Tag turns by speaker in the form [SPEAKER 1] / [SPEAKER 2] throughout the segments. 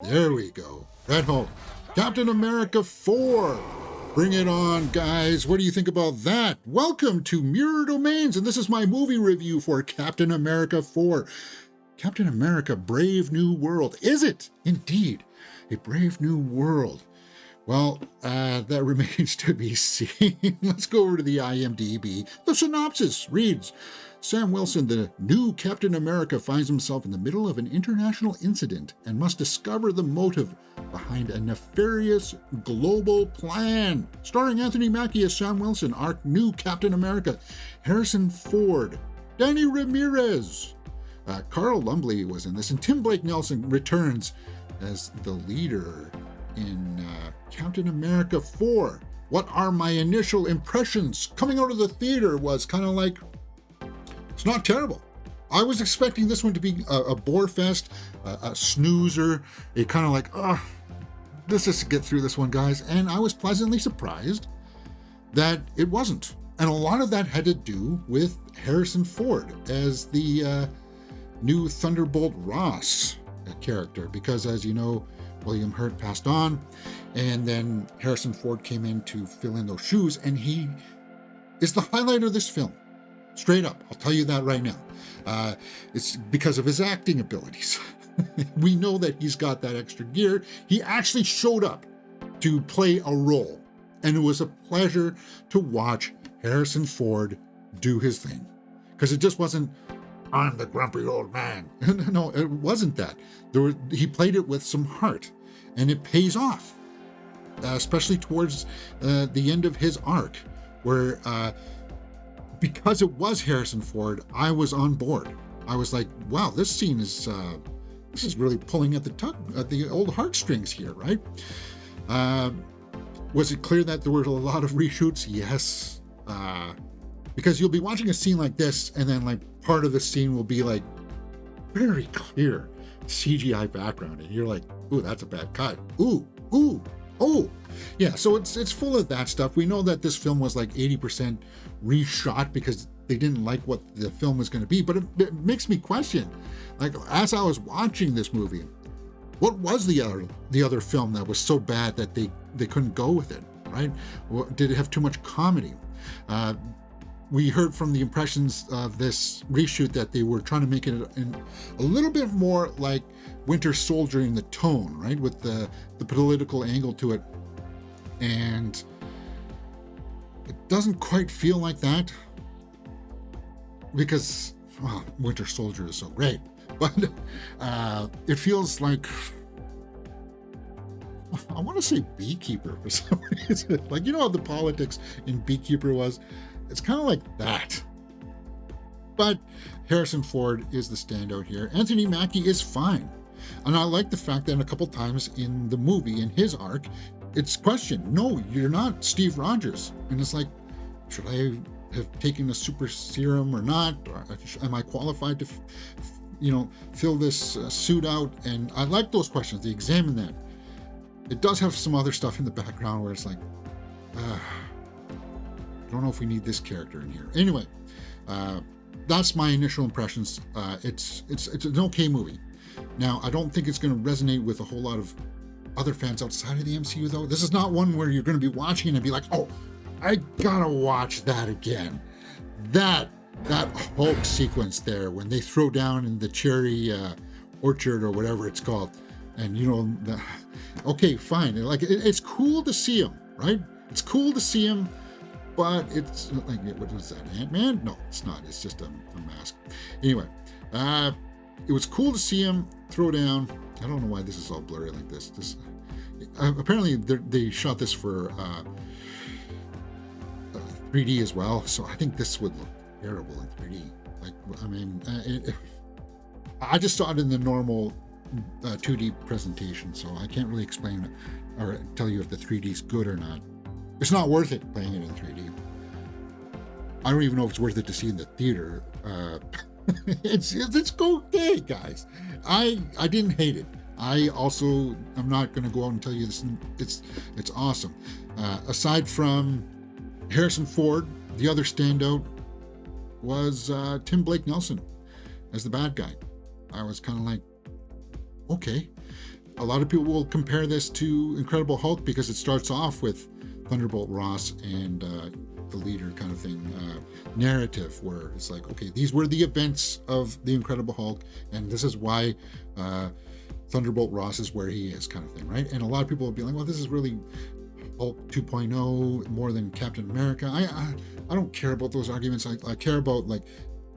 [SPEAKER 1] There we go. Red Hulk. Captain America 4. Bring it on, guys. What do you think about that? Welcome to Mirror Domains, and this is my movie review for Captain America 4. Captain America Brave New World. Is it indeed a brave new world? Well, that remains to be seen. Let's go over to the IMDb. The synopsis reads, Sam Wilson, the new Captain America, finds himself in the middle of an international incident and must discover the motive behind a nefarious global plan. Starring Anthony Mackie as Sam Wilson, our new Captain America, Harrison Ford, Danny Ramirez, Carl Lumbly was in this, and Tim Blake Nelson returns as the leader in Captain America 4. What are my initial impressions? Coming out of the theater was kind of like, it's not terrible. I was expecting this one to be a bore fest, a snoozer, a kind of like, let's just get through this one, guys. And I was pleasantly surprised that it wasn't. And a lot of that had to do with Harrison Ford as the new Thunderbolt Ross character, because as you know, William Hurt passed on, and then Harrison Ford came in to fill in those shoes, and he is the highlight of this film. Straight up, I'll tell you that right now. It's because of his acting abilities. We know that he's got that extra gear. He actually showed up to play a role, and it was a pleasure to watch Harrison Ford do his thing, because it just wasn't, I'm the grumpy old man. No, it wasn't that. He played it with some heart, and it pays off, especially towards the end of his arc, where because it was Harrison Ford, I was on board. I was like, wow, this scene is really pulling at the old heartstrings here, right? Was it clear that there were a lot of reshoots? Yes. Because you'll be watching a scene like this, and then like part of the scene will be like very clear CGI background, and you're like, ooh, that's a bad cut. Ooh, oh. Yeah, so it's full of that stuff. We know that this film was like 80% reshot because they didn't like what the film was going to be, but it makes me question, like, as I was watching this movie, what was the other film that was so bad that they couldn't go with it, right? Did it have too much comedy? We heard from the impressions of this reshoot that they were trying to make it a little bit more like Winter Soldier in the tone, right? With the political angle to it. And it doesn't quite feel like that because, well, Winter Soldier is so great, but it feels like, I want to say Beekeeper for some reason. Like, you know how the politics in Beekeeper was? It's kind of like that. But Harrison Ford is the standout here. Anthony Mackie is fine. And I like the fact that a couple times in the movie, in his arc, it's questioned, no, you're not Steve Rogers. And it's like, should I have taken a super serum or not? Or am I qualified to, fill this suit out? And I like those questions. They examine that. It does have some other stuff in the background where it's like, I don't know if we need this character in here. Anyway, that's my initial impressions. It's an okay movie. Now, I don't think it's going to resonate with a whole lot of other fans outside of the MCU, though. This is not one where you're going to be watching and be like, oh, I gotta watch that again. That Hulk sequence there when they throw down in the cherry orchard or whatever it's called, and okay, fine. Like it's cool to see him, right? It's cool to see him, but it's like, what is that, Ant-Man? No, it's not. It's just a mask. Anyway, it was cool to see him throw down. I don't know why this is all blurry like this. Apparently they shot this for 3D as well, so I think this would look terrible in 3D. Like, I mean, I just saw it in the normal 2D presentation, so I can't really explain it or tell you if the 3D is good or not. It's not worth it playing it in 3D. I don't even know if it's worth it to see in the theater. It's okay, guys. I didn't hate it. I also am not going to go out and tell you this. It's awesome. Aside from Harrison Ford, the other standout was Tim Blake Nelson as the bad guy. I was kind of like, okay. A lot of people will compare this to Incredible Hulk because it starts off with Thunderbolt Ross and the leader kind of thing, narrative, where it's like, okay, these were the events of the Incredible Hulk, and this is why Thunderbolt Ross is where he is, kind of thing, right? And a lot of people will be like, well, this is really Hulk 2.0 more than Captain America. I don't care about those arguments. I care about, like,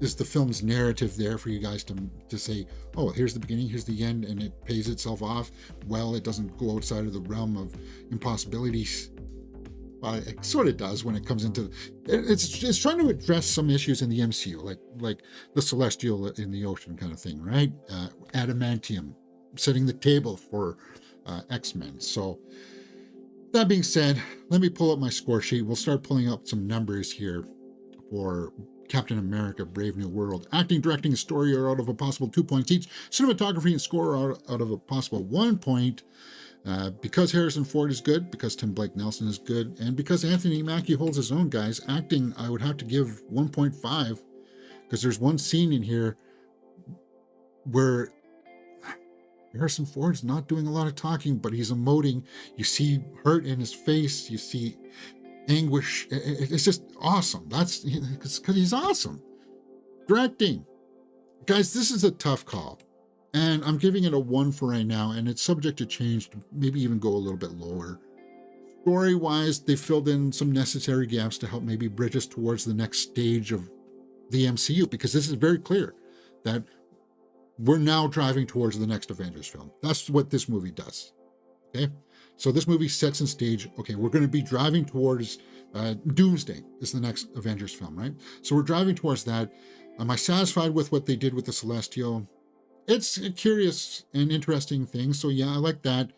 [SPEAKER 1] is the film's narrative there for you guys to say, oh, here's the beginning, here's the end, and it pays itself off well. It doesn't go outside of the realm of impossibilities. Well, it sort of does when it comes into it's trying to address some issues in the MCU, like the Celestial in the ocean kind of thing, right? Adamantium setting the table for X-Men. So that being said, let me pull up my score sheet. We'll start pulling up some numbers here for Captain America: Brave New World. Acting, directing, and story are out of a possible 2 points each. Cinematography and score are out of a possible 1 point. Because Harrison Ford is good, because Tim Blake Nelson is good, and because Anthony Mackie holds his own, guys, acting, I would have to give 1.5, because there's one scene in here where Harrison Ford's not doing a lot of talking, but he's emoting. You see hurt in his face. You see anguish. It's just awesome. That's because he's awesome. Directing. Guys, this is a tough call. And I'm giving it a 1 for right now, and it's subject to change, to maybe even go a little bit lower. Story-wise, they filled in some necessary gaps to help maybe bridge us towards the next stage of the MCU, because this is very clear that we're now driving towards the next Avengers film. That's what this movie does, okay? So this movie sets in stage, okay, we're going to be driving towards Doomsday is the next Avengers film, right? So we're driving towards that. Am I satisfied with what they did with the Celestial? It's a curious and interesting thing, so yeah, I like that.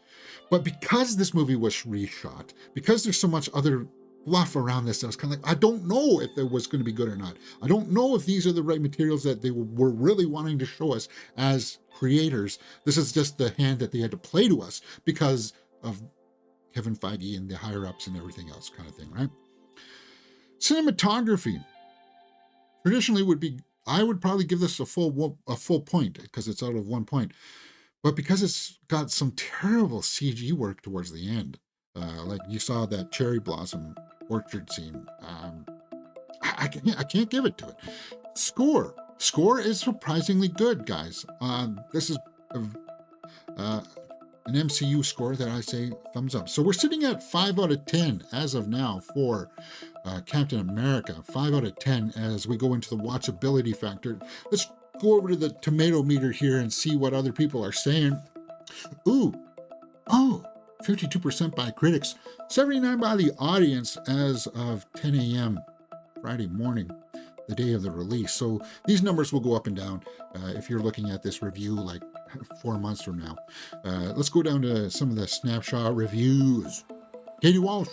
[SPEAKER 1] But because this movie was reshot, because there's so much other fluff around this, I was kind of like, I don't know if it was going to be good or not. I don't know if these are the right materials that they were really wanting to show us as creators. This is just the hand that they had to play to us because of Kevin Feige and the higher-ups and everything else, kind of thing, right? Cinematography traditionally would be, I would probably give this a full point because it's out of 1 point. But because it's got some terrible CG work towards the end, like you saw that cherry blossom orchard scene, I can't give it to it. Score is surprisingly good, guys. This is an MCU score that I say thumbs up. So we're sitting at 5 out of 10 as of now for Captain America. 5 out of 10 as we go into the watchability factor. Let's go over to the tomato meter here and see what other people are saying. 52% by critics, 79% by the audience as of 10 a.m. Friday morning, the day of the release. So these numbers will go up and down if you're looking at this review like 4 months from now. Let's go down to some of the snapshot reviews. Katie Walsh.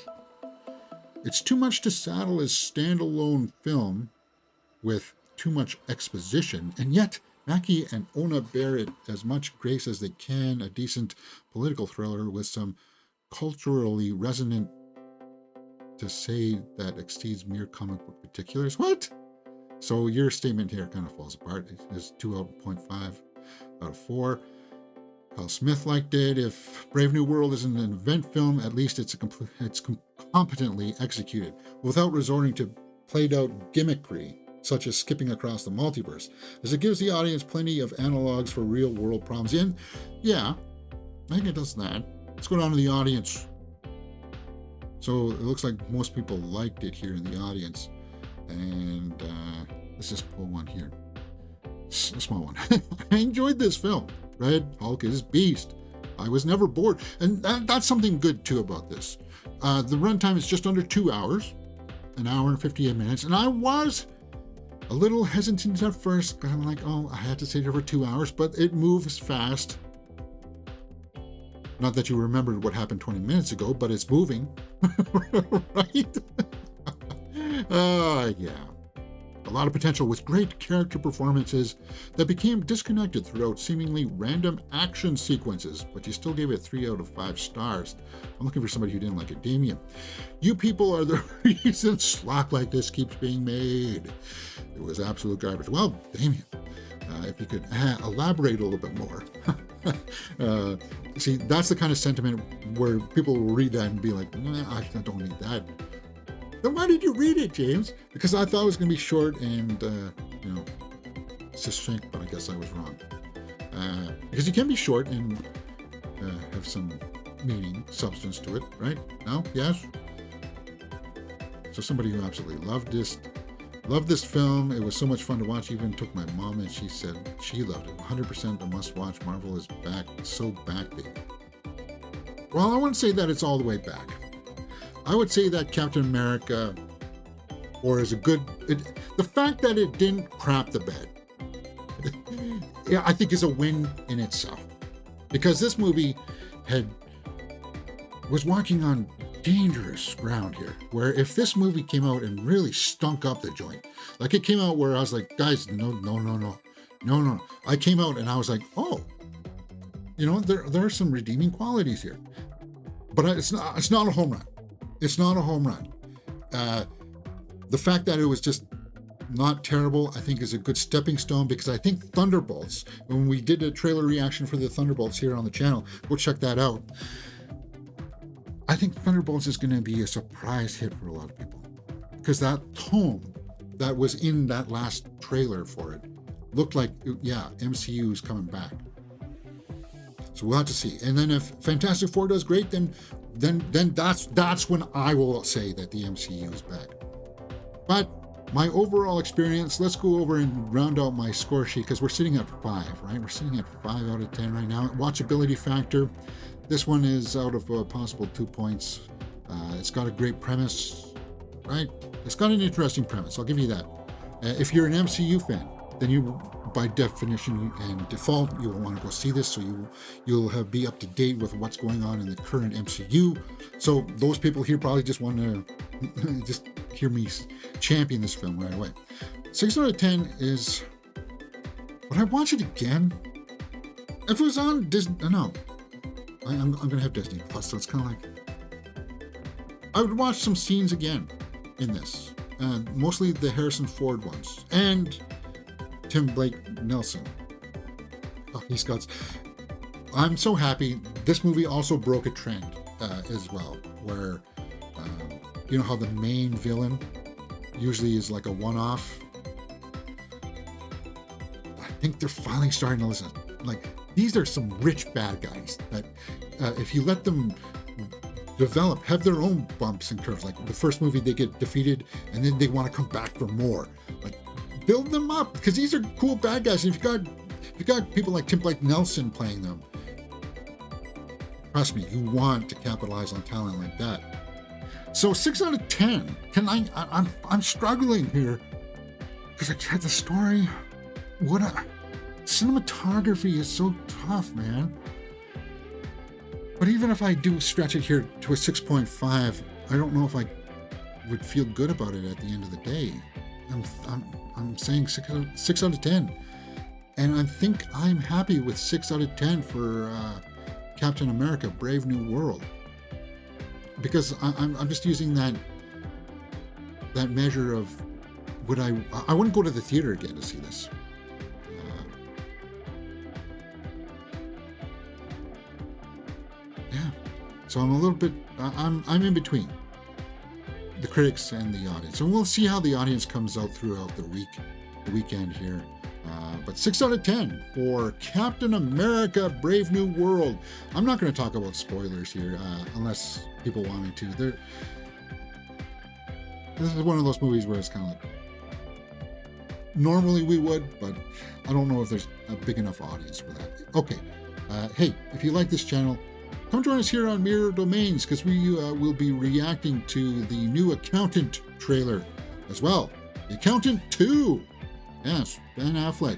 [SPEAKER 1] It's too much to saddle as standalone film with too much exposition, and yet Mackie and Ona bear it as much grace as they can. A decent political thriller with some culturally resonant to say that exceeds mere comic book particulars. What? So your statement here kind of falls apart. It's 2.5 out of 4. Kyle Smith liked it. If Brave New World isn't an event film, at least it's competently executed without resorting to played out gimmickry, such as skipping across the multiverse, as it gives the audience plenty of analogs for real world problems. And yeah, I think it does that. Let's go down to the audience. So it looks like most people liked it here in the audience. And let's just pull one here. A small one. I enjoyed this film. Red Hulk is beast. I was never bored. And that's something good too about this. The runtime is just under 2 hours, 1 hour and 58 minutes. And I was a little hesitant at first. I'm like, oh, I had to sit here for 2 hours, but it moves fast. Not that you remembered what happened 20 minutes ago, but it's moving, right? Yeah. A lot of potential with great character performances that became disconnected throughout seemingly random action sequences, but you still gave it 3 out of 5 stars. I'm looking for somebody who didn't like it. Damien, you people are the reason slop like this keeps being made. It was absolute garbage. Well, Damien, if you could elaborate a little bit more. See, that's the kind of sentiment where people will read that and be like, nah, I don't need that. Then why did you read it, James? Because I thought it was going to be short and, succinct, but I guess I was wrong. Because you can be short and have some meaning, substance to it, right? No? Yes? So somebody who absolutely loved this film. It was so much fun to watch. Even took my mom and she said she loved it. 100% a must-watch. Marvel is back. So back, baby. Well, I wouldn't say that it's all the way back. I would say that Captain America, or is a good... the fact that it didn't crap the bed, yeah, I think is a win in itself. Because this movie was walking on dangerous ground here, where if this movie came out and really stunk up the joint, like it came out where I was like, guys, no. I came out and I was like, oh, there are some redeeming qualities here. But it's not a home run. It's not a home run. The fact that it was just not terrible, I think is a good stepping stone, because I think Thunderbolts, when we did a trailer reaction for the Thunderbolts here on the channel, go check that out. I think Thunderbolts is going to be a surprise hit for a lot of people, because that tone that was in that last trailer for it looked like, yeah, MCU is coming back. So we'll have to see. And then if Fantastic Four does great, then that's when I will say that the MCU is back. But my overall experience, let's go over and round out my score sheet, because we're sitting at 5, right? We're sitting at 5 out of 10 right now. Watchability factor, this one is out of a possible 2 points. It's got a great premise, right? It's got an interesting premise, I'll give you that. If you're an MCU fan, then you, by definition and default, you will want to go see this, so you'll be up to date with what's going on in the current MCU. So those people here probably just want to just hear me champion this film right away. 6 out of 10 is, would I watch it again? If it was on Disney, no. I'm going to have Disney Plus, so it's kind of like, I would watch some scenes again in this. Mostly the Harrison Ford ones. And Tim Blake Nelson. Oh, I'm so happy. This movie also broke a trend as well, where, you know how the main villain usually is like a one-off? I think they're finally starting to listen. Like, these are some rich bad guys that if you let them develop, have their own bumps and curves. Like the first movie, they get defeated and then they want to come back for more. Like, build them up, because these are cool bad guys. And if you got people like Tim Blake Nelson playing them, trust me, you want to capitalize on talent like that. So 6 out of 10. I'm struggling here because I tried the story. Cinematography is so tough, man. But even if I do stretch it here to a 6.5, I don't know if I would feel good about it at the end of the day. I'm saying 6 out of 10. And I think I'm happy with 6 out of 10 for Captain America, Brave New World. Because I'm just using that measure of, I wouldn't go to the theater again to see this. Yeah. So I'm a little bit, I'm in between the critics and the audience. And we'll see how the audience comes out throughout the weekend here. But 6 out of 10 for Captain America, Brave New World. I'm not going to talk about spoilers here, unless people want me to. This is one of those movies where it's kind of like, normally we would, but I don't know if there's a big enough audience for that. Okay. Hey, if you like this channel, come join us here on Mirror Domains, because we will be reacting to the new Accountant trailer as well. The Accountant 2. Yes, Ben Affleck,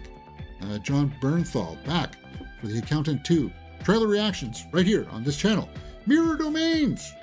[SPEAKER 1] John Bernthal back for The Accountant 2. Trailer reactions right here on this channel. Mirror Domains.